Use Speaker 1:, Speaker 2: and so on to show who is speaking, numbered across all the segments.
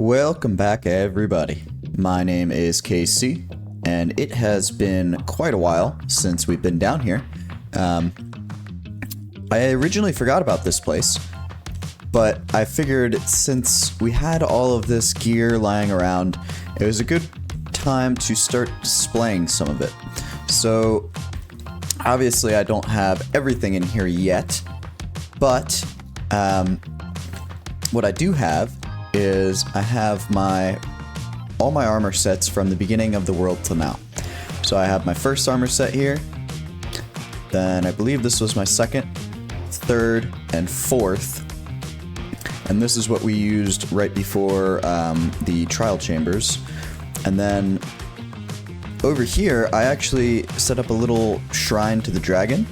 Speaker 1: Welcome back, everybody. My name is KC, and it has been quite a while since we've been down here. I originally forgot about this place, but I figured since we had all of this gear lying around, it was a good time to start displaying some of it. So, obviously I don't have everything in here yet, but what I do have is I have all my armor sets from the beginning of the world till now. So I have my first armor set here, then I believe this was my second, third, and fourth, and this is what we used right before the trial chambers. And then over here I actually set up a little shrine to the dragon.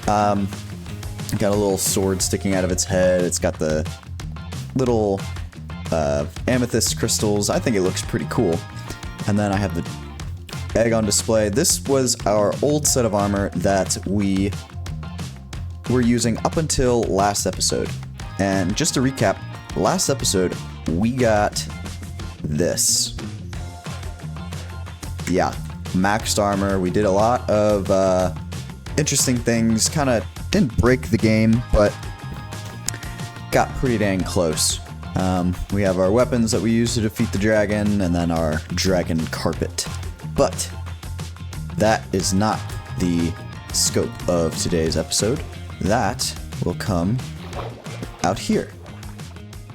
Speaker 1: Got a little sword sticking out of its head. It's got the little amethyst crystals. I think it looks pretty cool. And then I have the egg on display. This was our old set of armor that we were using up until last episode. And just to recap, last episode we got this. Yeah, maxed armor. We did a lot of interesting things. Kind of didn't break the game, but got pretty dang close. We have our weapons that we use to defeat the dragon, and then our dragon carpet. But that is not the scope of today's episode. That will come out here.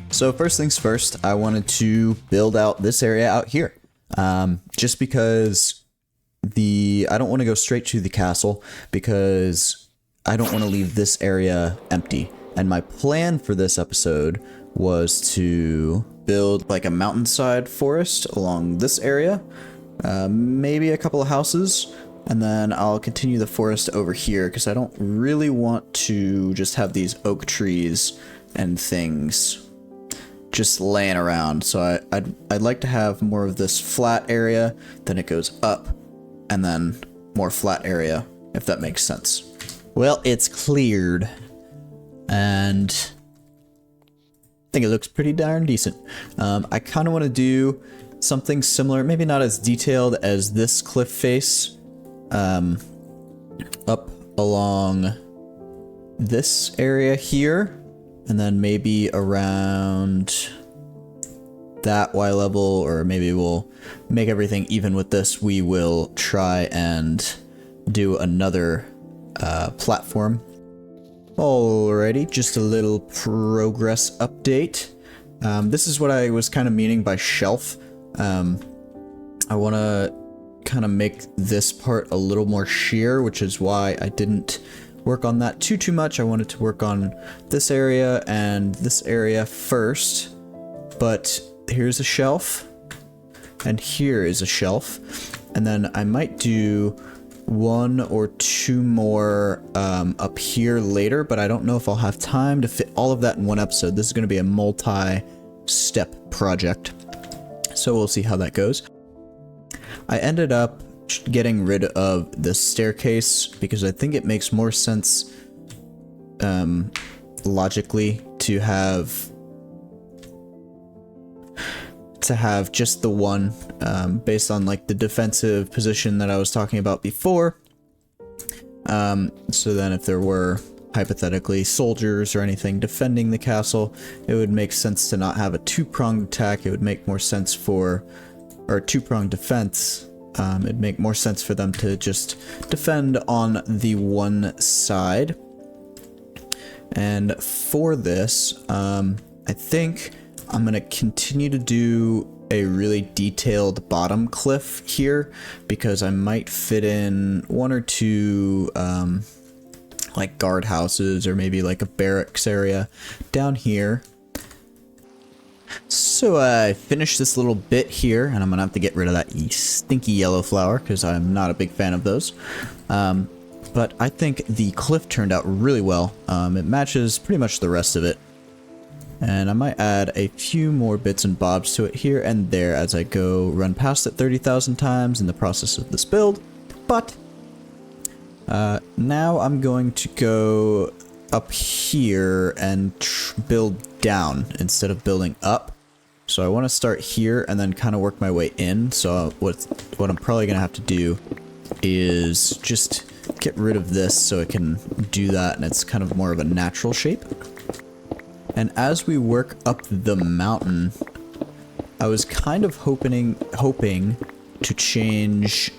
Speaker 1: So first things first, I wanted to build out this area out here. Just because I don't want to go straight to the castle, because I don't want to leave this area empty. And my plan for this episode was to build like a mountainside forest along this area, maybe a couple of houses, and then I'll continue the forest over here because I don't really want to just have these oak trees and things just laying around. So I'd like to have more of this flat area, then it goes up, and then more flat area, if that makes sense. Well, it's cleared, and I think it looks pretty darn decent. I kind of want to do something similar, maybe not as detailed as this cliff face, up along this area here, and then maybe around that Y level, or maybe we'll make everything even with this. We will try and do another platform. Alrighty, just a little progress update. This is what I was kind of meaning by shelf. I want to kind of make this part a little more sheer, which is why I didn't work on that too much. I wanted to work on this area and this area first. But here's a shelf, and here is a shelf, and then I might do one or two more up here later, but I don't know if I'll have time to fit all of that in one episode. This is going to be a multi-step project, so we'll see how that goes. I ended up getting rid of the staircase because I think it makes more sense logically to have just the one, based on like the defensive position that I was talking about before. So then if there were hypothetically soldiers or anything defending the castle, it would make sense to not have a two-pronged attack. It would make more sense or two-pronged defense. It'd make more sense for them to just defend on the one side. And for this, I think I'm going to continue to do a really detailed bottom cliff here, because I might fit in one or two like guard houses, or maybe like a barracks area down here. So I finished this little bit here, and I'm going to have to get rid of that stinky yellow flower because I'm not a big fan of those. But I think the cliff turned out really well. It matches pretty much the rest of it. And I might add a few more bits and bobs to it here and there as I go run past it 30,000 times in the process of this build. But now I'm going to go up here and build down instead of building up. So I want to start here and then kind of work my way in. So what I'm probably going to have to do is just get rid of this so it can do that, and it's kind of more of a natural shape. And as we work up the mountain, I was kind of hoping to change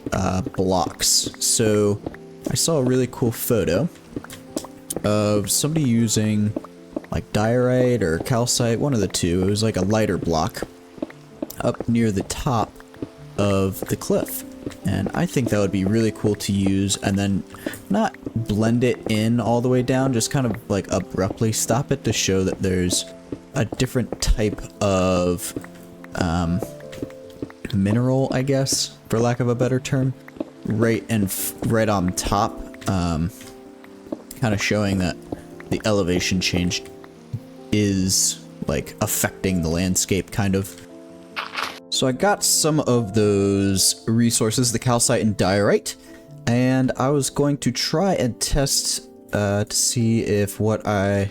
Speaker 1: blocks. So I saw a really cool photo of somebody using like diorite or calcite, one of the two. It was like a lighter block up near the top of the cliff. And I think that would be really cool to use, and then not blend it in all the way down, just kind of like abruptly stop it to show that there's a different type of mineral, I guess, for lack of a better term, right on top, kind of showing that the elevation change is like affecting the landscape, kind of. So I got some of those resources, the calcite and diorite, and I was going to try and test to see if what I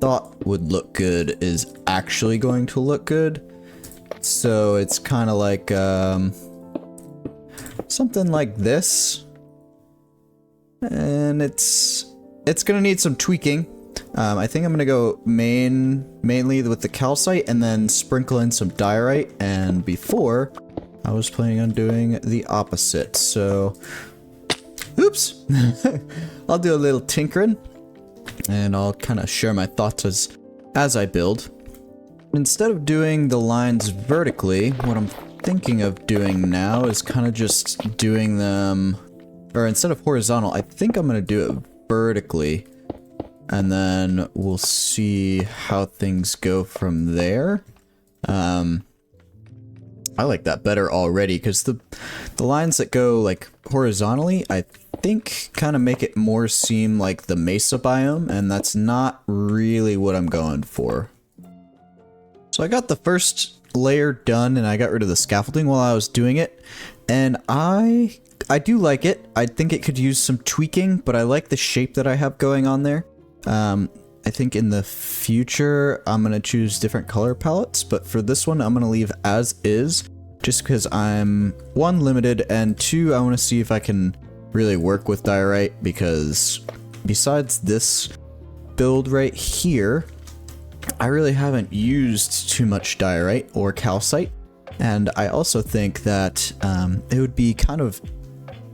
Speaker 1: thought would look good is actually going to look good. So it's kind of like something like this, and it's gonna need some tweaking. I think I'm gonna go mainly with the calcite and then sprinkle in some diorite, and before I was planning on doing the opposite. So oops. I'll do a little tinkering and I'll kind of share my thoughts as I build. Instead of doing the lines vertically, what I'm thinking of doing now is kind of just doing them, or instead of horizontal, I think I'm going to do it vertically, and then we'll see how things go from there. I like that better already, because the lines that go like horizontally, I think kind of make it more seem like the mesa biome, and that's not really what I'm going for. So I got the first layer done, and I got rid of the scaffolding while I was doing it, and I do like it. I think it could use some tweaking, but I like the shape that I have going on there. I think in the future I'm gonna choose different color palettes, but for this one I'm gonna leave as is, just because I'm one, limited, and two, I want to see if I can really work with diorite, because besides this build right here, I really haven't used too much diorite or calcite, and I also think that it would be kind of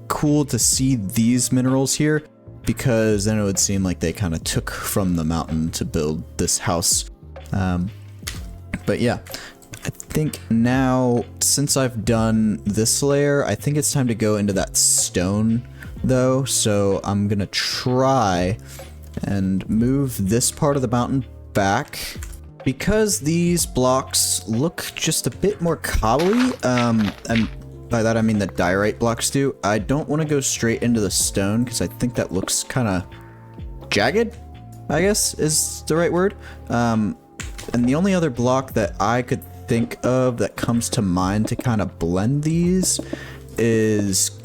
Speaker 1: cool to see these minerals here, because then it would seem like they kind of took from the mountain to build this house. But yeah, I think now, since I've done this layer, I think it's time to go into that stone though, so I'm gonna try and move this part of the mountain back, because these blocks look just a bit more cobbly, and by that I mean the diorite blocks do. I don't want to go straight into the stone, because I think that looks kind of jagged, I guess is the right word. And the only other block that I could think of that comes to mind to kind of blend these is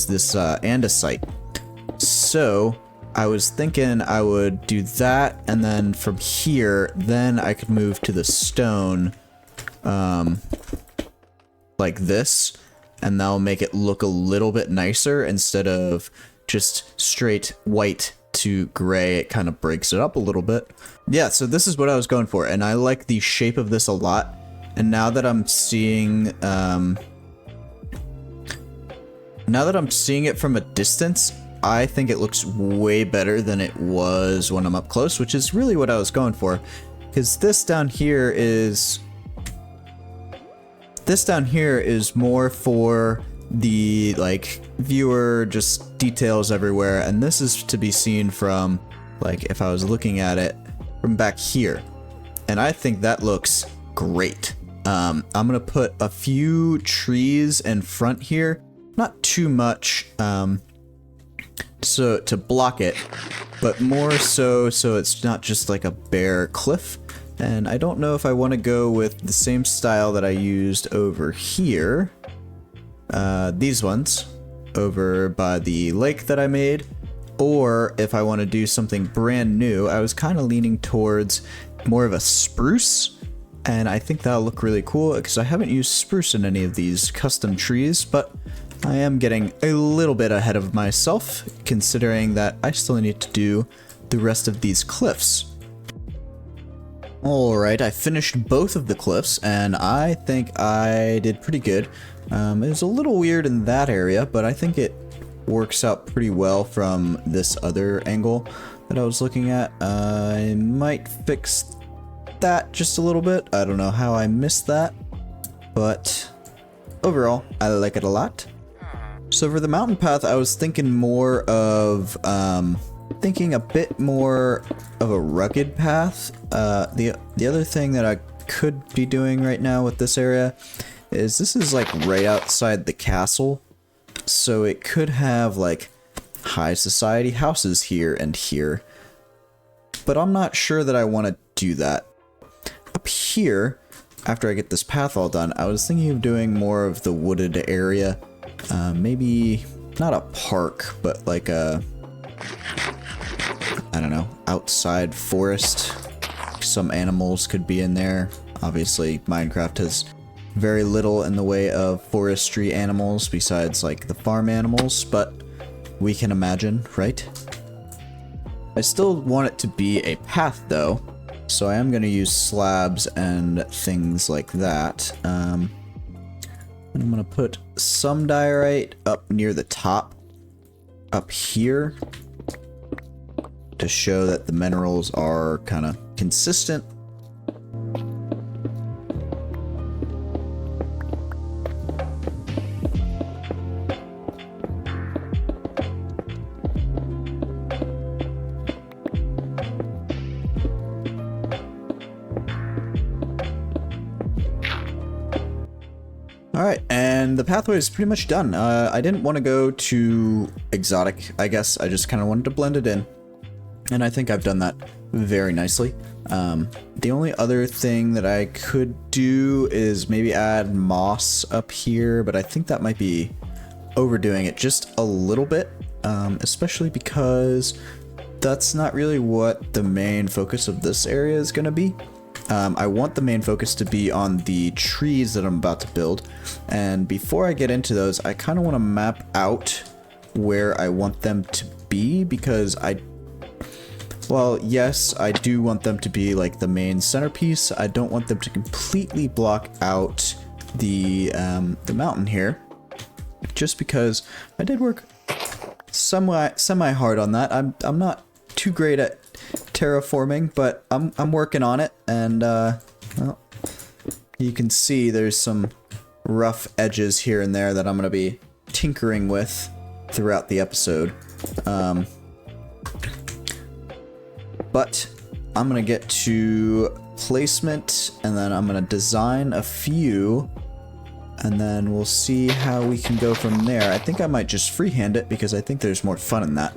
Speaker 1: this andesite. So I was thinking I would do that, and then from here, then I could move to the stone, like this, and that'll make it look a little bit nicer instead of just straight white to gray. It kind of breaks it up a little bit. Yeah, so this is what I was going for, and I like the shape of this a lot. And now that I'm seeing, it from a distance, I think it looks way better than it was when I'm up close, which is really what I was going for. Because this down here is more for the like viewer, just details everywhere, and this is to be seen from, like, if I was looking at it from back here, and I think that looks great. I'm gonna put a few trees in front here, not too much, so to block it, but more so it's not just like a bare cliff. And I don't know if I want to go with the same style that I used over here, these ones over by the lake that I made, or if I want to do something brand new. I was kind of leaning towards more of a spruce, and I think that'll look really cool because I haven't used spruce in any of these custom trees, but I am getting a little bit ahead of myself considering that I still need to do the rest of these cliffs. Alright, I finished both of the cliffs and I think I did pretty good. It was a little weird in that area, but I think it works out pretty well from this other angle that I was looking at. I might fix that just a little bit. I don't know how I missed that, but overall, I like it a lot. So for the mountain path, I was thinking more of, thinking a bit more of a rugged path. The other thing that I could be doing right now with this area is this is like right outside the castle. So it could have like high society houses here and here. But I'm not sure that I want to do that. Up here, after I get this path all done, I was thinking of doing more of the wooded area. Maybe not a park, but like a, I don't know, outside forest. Some animals could be in there. Obviously, Minecraft has very little in the way of forestry animals besides like the farm animals, but we can imagine, right? I still want it to be a path though, so I am going to use slabs and things like that. I'm going to put some diorite up near the top up here to show that the minerals are kind of consistent. Alright, and the pathway is pretty much done. I didn't want to go too exotic, I guess. I just kind of wanted to blend it in. And I think I've done that very nicely. The only other thing that I could do is maybe add moss up here, but I think that might be overdoing it just a little bit, especially because that's not really what the main focus of this area is going to be. I want the main focus to be on the trees that I'm about to build, and before I get into those, I kind of want to map out where I want them to be, because well, yes, I do want them to be like the main centerpiece. I don't want them to completely block out the mountain here, just because I did work semi hard on that. I'm not too great at terraforming, but I'm working on it, and well, you can see there's some rough edges here and there that I'm gonna be tinkering with throughout the episode. But I'm gonna get to placement, and then I'm gonna design a few, and then we'll see how we can go from there. I think I might just freehand it because I think there's more fun in that.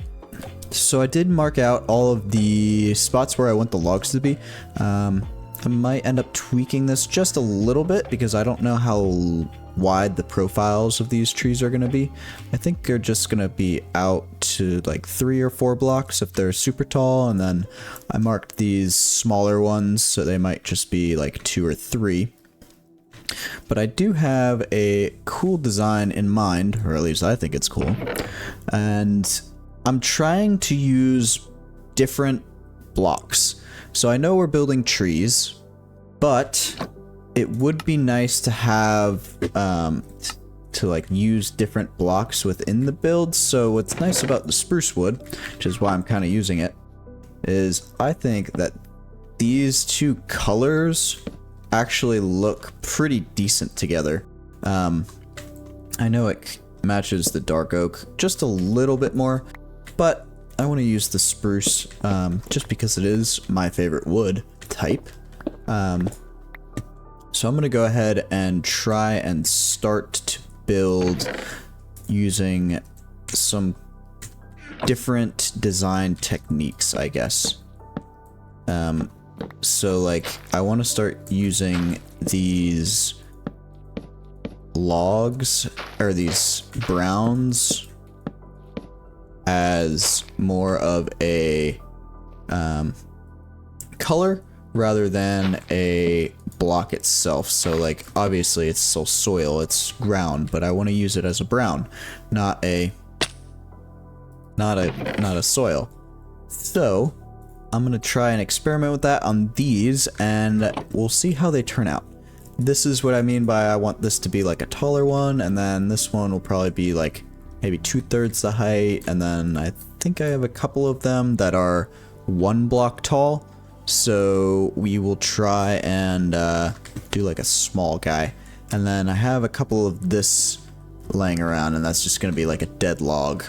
Speaker 1: So I did mark out all of the spots where I want the logs to be. I might end up tweaking this just a little bit because I don't know how wide the profiles of these trees are going to be. I think they're just going to be out to like 3 or 4 blocks if they're super tall, and then I marked these smaller ones so they might just be like 2 or 3. But I do have a cool design in mind, or at least I think it's cool, and I'm trying to use different blocks. So I know we're building trees, but it would be nice to have to like use different blocks within the build. So what's nice about the spruce wood, which is why I'm kind of using it, is I think that these two colors actually look pretty decent together. I know it matches the dark oak just a little bit more, but I want to use the spruce just because it is my favorite wood type. So I'm going to go ahead and try and start to build using some different design techniques, I guess. So like I want to start using these logs, or these browns, as more of a color rather than a block itself. So like obviously it's still soil, it's ground, but I want to use it as a brown, not a soil. So I'm gonna try and experiment with that on these, and we'll see how they turn out. This is what I mean by I want this to be like a taller one, and then this one will probably be like maybe 2/3 the height, and then I think I have a couple of them that are 1 block tall. So we will try and do like a small guy, and then I have a couple of this laying around, and that's just gonna be like a dead log.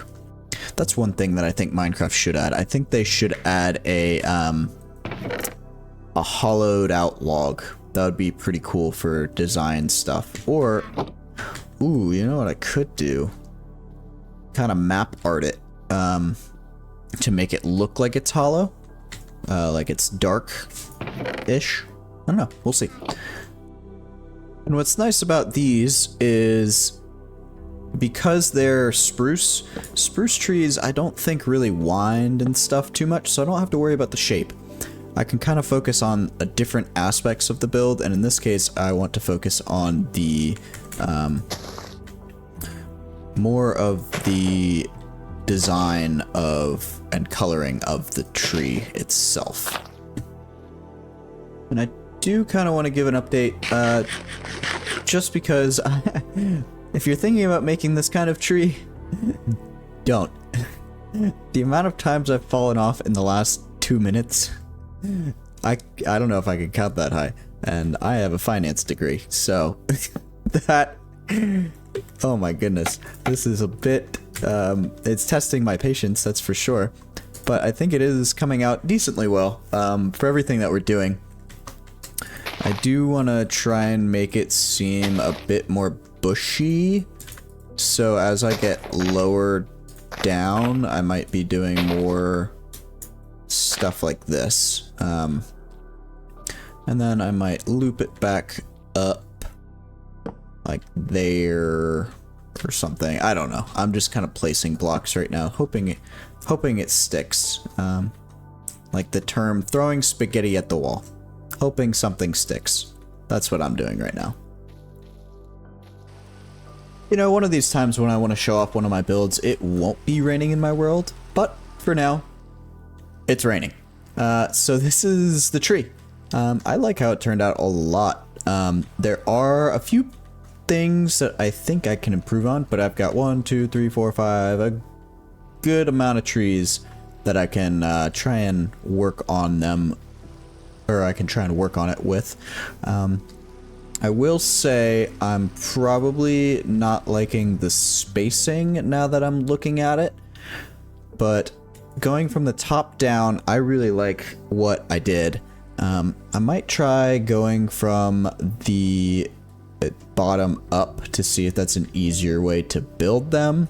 Speaker 1: That's one thing that I think Minecraft should add. I think they should add a hollowed out log. That would be pretty cool for design stuff. Or, ooh, you know what I could do? Kind of map art it to make it look like it's hollow. Like it's dark-ish. I don't know. We'll see. And what's nice about these is because they're spruce trees, I don't think really wind and stuff too much, so I don't have to worry about the shape. I can kind of focus on different aspects of the build, and in this case, I want to focus on the more of the design of and coloring of the tree itself. And I do kind of want to give an update, just because if you're thinking about making this kind of tree, don't. The amount of times I've fallen off in the last 2 minutes, I don't know if I can count that high, and I have a finance degree, so that, oh my goodness, this is a bit, it's testing my patience, that's for sure, but I think it is coming out decently well, for everything that we're doing. I do want to try and make it seem a bit more bushy, so as I get lower down, I might be doing more stuff like this, and then I might loop it back up like there or something. I don't know. I'm just kind of placing blocks right now, hoping it sticks. Like the term throwing spaghetti at the wall, hoping something sticks. That's what I'm doing right now. You know, one of these times when I want to show off one of my builds, it won't be raining in my world, but for now, it's raining. So this is the tree. I like how it turned out a lot. There are a few things that I think I can improve on, but I've got 1, 2, 3, 4, 5, a good amount of trees that I can try and work on them, or I can try and work on it with. I will say I'm probably not liking the spacing now that I'm looking at it, but going from the top down, I really like what I did. I might try going from the bottom up to see if that's an easier way to build them,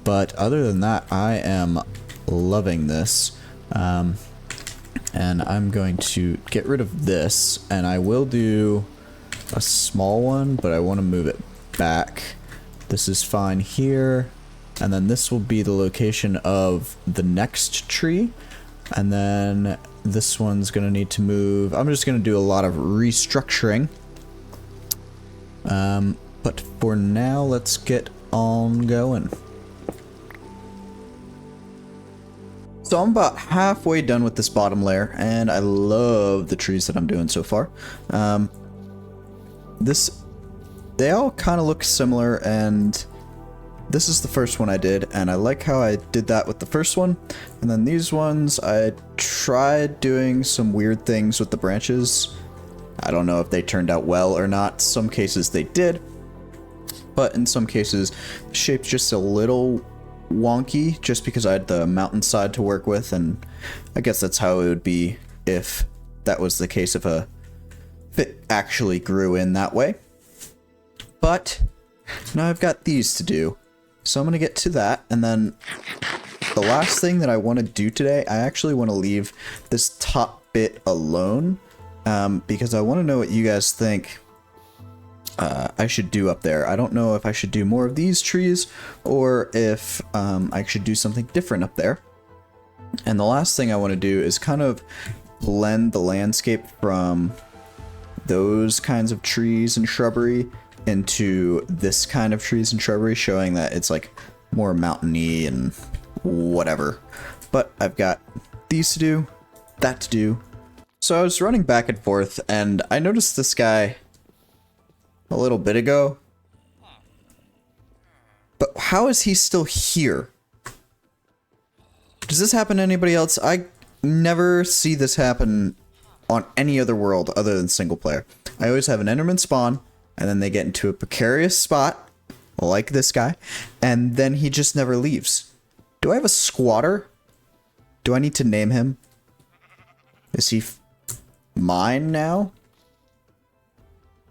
Speaker 1: but other than that, I am loving this. And I'm going to get rid of this, and I will do a small one, but I want to move it back. This is fine here, and then this will be the location of the next tree, and then this one's gonna need to move. I'm just gonna do a lot of restructuring, but for now, let's get on going. So I'm about halfway done with this bottom layer, and I love the trees that I'm doing so far. They all kind of look similar, and this is the first one I did, and I like how I did that with the first one. And then these ones, I tried doing some weird things with the branches. I don't know if they turned out well or not. Some cases they did, but in some cases the shape's just a little wonky, just because I had the mountainside to work with, and I guess that's how it would be if that was the case if it actually grew in that way. But now I've got these to do, so I'm gonna get to that, and then the last thing that I want to do today, I actually want to leave this top bit alone, because I want to know what you guys think I should do up there. I don't know if I should do more of these trees, or if I should do something different up there. And the last thing I want to do is kind of blend the landscape from those kinds of trees and shrubbery into this kind of trees and shrubbery, showing that it's like more mountainy and whatever. But I've got these to do, that to do. So I was running back and forth and I noticed this guy a little bit ago. But how is he still here? Does this happen to anybody else? I never see this happen on any other world other than single player. I always have an Enderman spawn, and then they get into a precarious spot, like this guy, and then he just never leaves. Do I have a squatter? Do I need to name him? Is he mine now?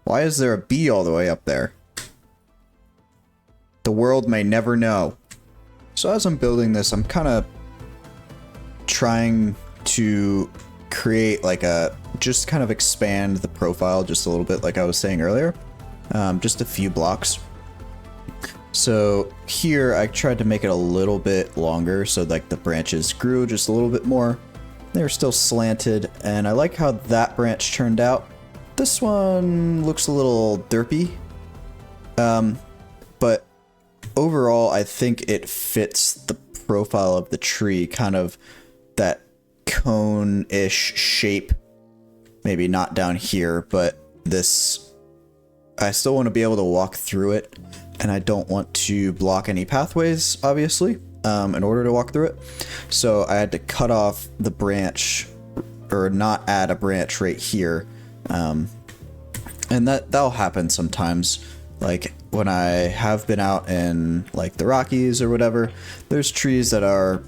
Speaker 1: Why is there a bee all the way up there? The world may never know. So as I'm building this, I'm kind of trying to create like just kind of expand the profile just a little bit, like I was saying earlier. Just a few blocks. So here I tried to make it a little bit longer so like the branches grew just a little bit more. They're still slanted, and I like how that branch turned out. This one looks a little derpy, but overall I think it fits the profile of the tree, kind of that cone-ish shape. Maybe not down here, but this, I still want to be able to walk through it, and I don't want to block any pathways, obviously, in order to walk through it. So I had to cut off the branch, or not add a branch right here. And that'll happen sometimes. Like when I have been out in like the Rockies or whatever, there's trees that are,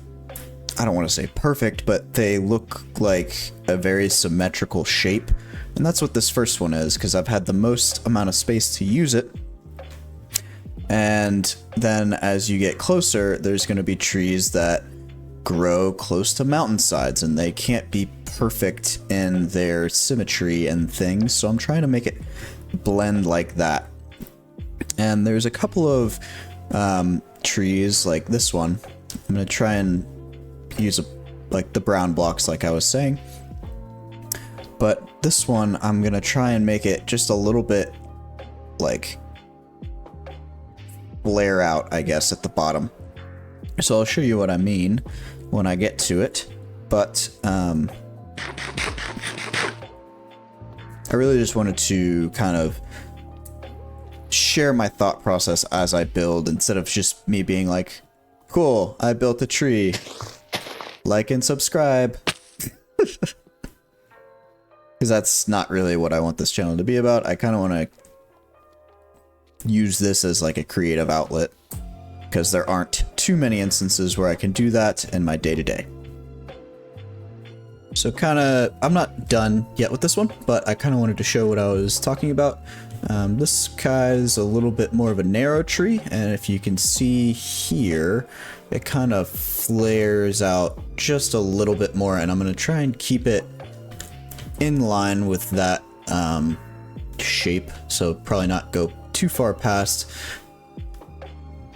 Speaker 1: I don't want to say perfect, but they look like a very symmetrical shape. And that's what this first one is, because I've had the most amount of space to use it. And then as you get closer, there's going to be trees that grow close to mountainsides, and they can't be perfect in their symmetry and things. So I'm trying to make it blend like that. And there's a couple of trees like this one. I'm going to try and use like the brown blocks like I was saying. But this one, I'm going to try and make it just a little bit like flare out, I guess, at the bottom. So I'll show you what I mean when I get to it. But I really just wanted to kind of share my thought process as I build, instead of just me being like, cool, I built a tree, like and subscribe. Because that's not really what I want this channel to be about. I kind of want to use this as like a creative outlet, because there aren't too many instances where I can do that in my day-to-day. So kind of, I'm not done yet with this one, but I kind of wanted to show what I was talking about. This guy's a little bit more of a narrow tree, and if you can see here, it kind of flares out just a little bit more, and I'm going to try and keep it in line with that shape, so probably not go too far past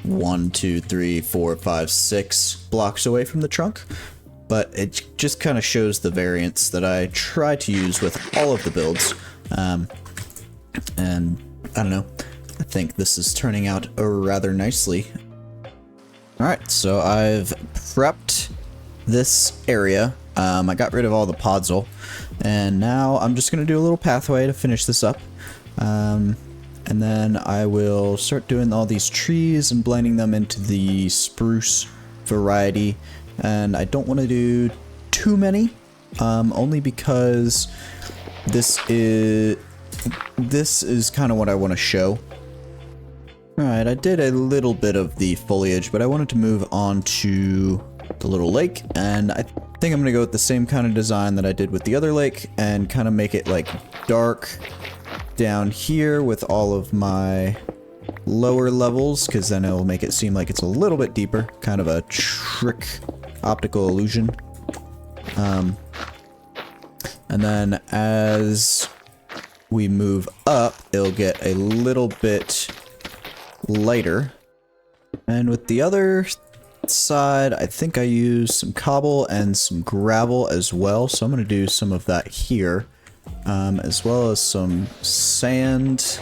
Speaker 1: 1, 2, 3, 4, 5, 6 blocks away from the trunk. But it just kind of shows the variance that I try to use with all of the builds. And I don't know, I think this is turning out rather nicely. Alright, so I've prepped this area. I got rid of all the podzol, and now I'm just going to do a little pathway to finish this up. And then I will start doing all these trees and blending them into the spruce variety. And I don't want to do too many, only because this is kind of what I want to show. Alright, I did a little bit of the foliage, but I wanted to move on to the little lake, and I think I'm going to go with the same kind of design that I did with the other lake, and kind of make it like dark down here with all of my lower levels, because then it'll make it seem like it's a little bit deeper, kind of a trick optical illusion. And then as we move up, it'll get a little bit lighter. And with the other outside, I think I used some cobble and some gravel as well, so I'm going to do some of that here, as well as some sand.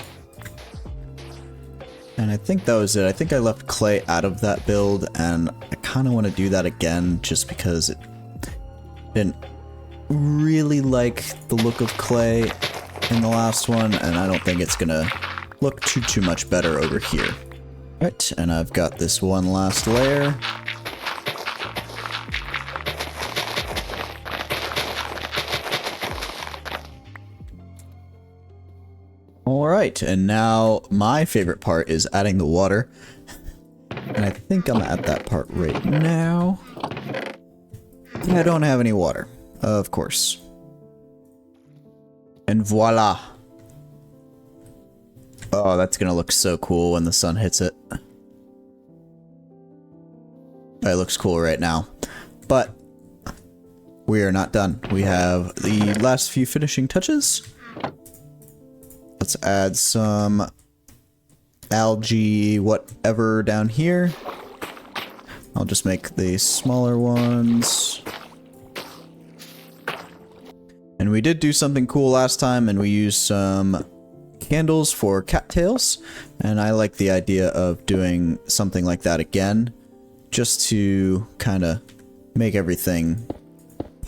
Speaker 1: And I think that was it. I think I left clay out of that build, and I kind of want to do that again just because it didn't really like the look of clay in the last one, and I don't think it's going to look too much better over here. Right, and I've got this one last layer. Alright, and now my favorite part is adding the water. And I think I'm at that part right now. I don't have any water, of course. And voila! Oh, that's gonna look so cool when the sun hits it. It looks cool right now. But we are not done. We have the last few finishing touches. Let's add some algae whatever down here. I'll just make the smaller ones. And we did do something cool last time, and we used some candles for cattails, and I like the idea of doing something like that again, just to kind of make everything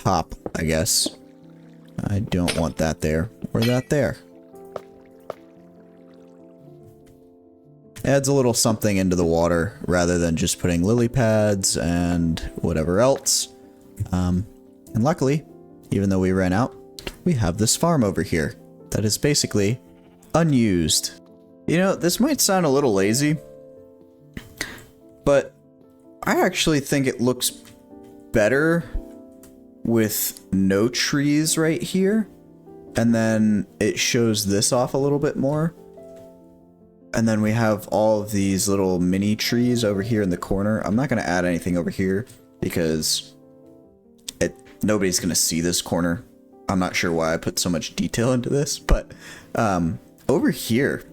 Speaker 1: pop, I guess. I don't want that there, or that there. Adds a little something into the water rather than just putting lily pads and whatever else. And luckily, even though we ran out, we have this farm over here that is basically unused. You know, this might sound a little lazy, but I actually think it looks better with no trees right here, and then it shows this off a little bit more. And then we have all of these little mini trees over here in the corner. I'm not going to add anything over here because nobody's going to see this corner. I'm not sure why I put so much detail into this, but over here,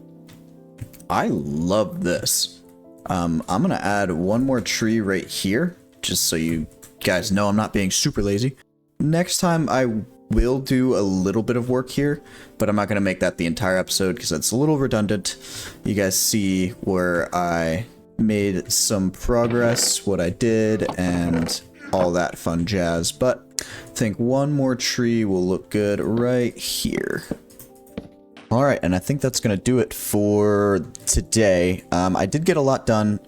Speaker 1: I love this. I'm going to add one more tree right here, just so you guys know I'm not being super lazy. Next time I will do a little bit of work here, but I'm not going to make that the entire episode because that's a little redundant. You guys see where I made some progress, what I did, and all that fun jazz, but I think one more tree will look good right here. Alright, and I think that's going to do it for today. I did get a lot done.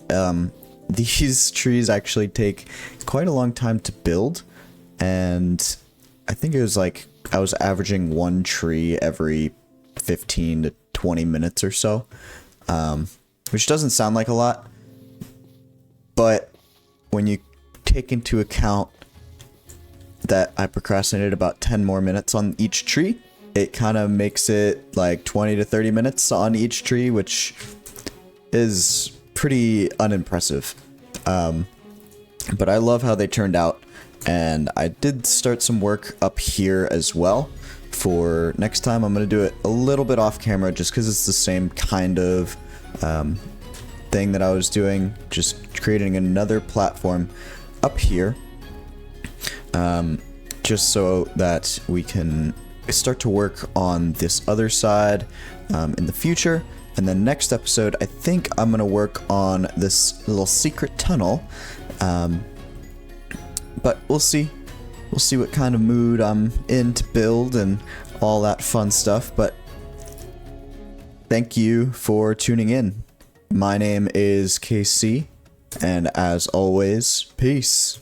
Speaker 1: These trees actually take quite a long time to build, and I think it was like I was averaging one tree every 15 to 20 minutes or so, which doesn't sound like a lot, but when you take into account that I procrastinated about 10 more minutes on each tree, it kind of makes it like 20 to 30 minutes on each tree, which is pretty unimpressive. But I love how they turned out, and I did start some work up here as well. For next time, I'm going to do it a little bit off camera just because it's the same kind of thing that I was doing, just creating another platform up here, just so that we can start to work on this other side in the future. And then next episode, I think I'm going to work on this little secret tunnel, but we'll see. We'll see what kind of mood I'm in to build and all that fun stuff, but thank you for tuning in. My name is KC, and as always, peace.